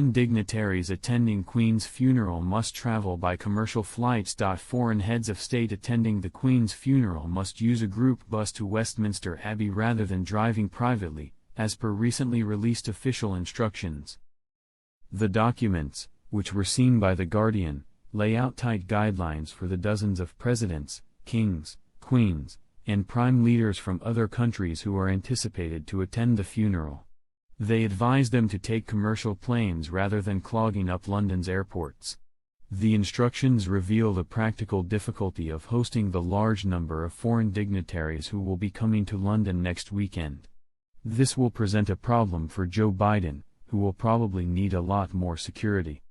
Foreign dignitaries attending Queen's funeral must travel by commercial flights. Foreign heads of state attending the Queen's funeral must use a group bus to Westminster Abbey rather than driving privately, as per recently released official instructions. The documents, which were seen by The Guardian, lay out tight guidelines for the dozens of presidents, kings, queens, and prime leaders from other countries who are anticipated to attend the funeral. They advise them to take commercial planes rather than clogging up London's airports. The instructions reveal the practical difficulty of hosting the large number of foreign dignitaries who will be coming to London next weekend. This will present a problem for Joe Biden, who will probably need a lot more security.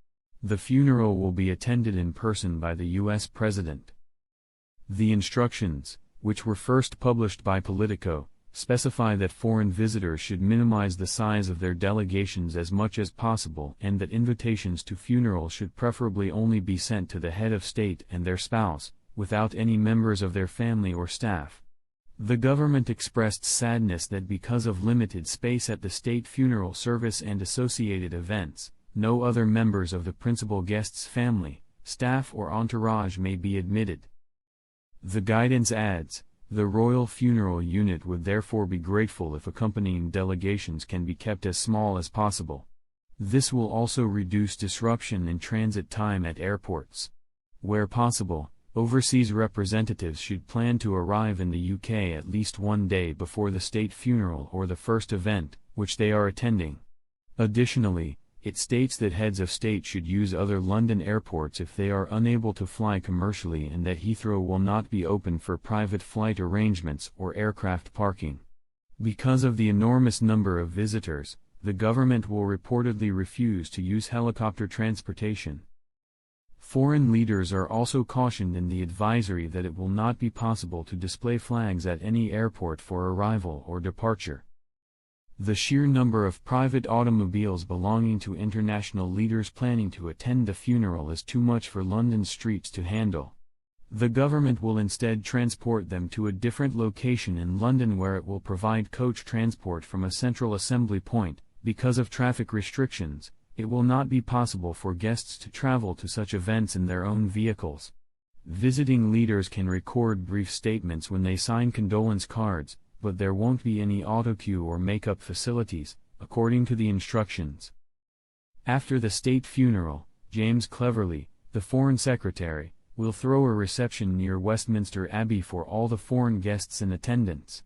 The funeral will be attended in person by the U.S. President. The instructions, which were first published by Politico, specify that foreign visitors should minimize the size of their delegations as much as possible and that invitations to funerals should preferably only be sent to the head of state and their spouse, without any members of their family or staff. The government expressed sadness that because of limited space at the state funeral service and associated events, no other members of the principal guest's family, staff or entourage may be admitted. The guidance adds, the Royal Funeral Unit would therefore be grateful if accompanying delegations can be kept as small as possible. This will also reduce disruption in transit time at airports. Where possible, overseas representatives should plan to arrive in the UK at least one day before the state funeral or the first event, which they are attending. Additionally, it states that heads of state should use other London airports if they are unable to fly commercially and that Heathrow will not be open for private flight arrangements or aircraft parking. Because of the enormous number of visitors, the government will reportedly refuse to use helicopter transportation. Foreign leaders are also cautioned in the advisory that it will not be possible to display flags at any airport for arrival or departure. The sheer number of private automobiles belonging to international leaders planning to attend the funeral is too much for London's streets to handle. The government will instead transport them to a different location in London where it will provide coach transport from a central assembly point. Because of traffic restrictions, it will not be possible for guests to travel to such events in their own vehicles. Visiting leaders can record brief statements when they sign condolence cards, but there won't be any autocue or makeup facilities, according to the instructions. After the state funeral, James Cleverly, the Foreign Secretary, will throw a reception near Westminster Abbey for all the foreign guests in attendance.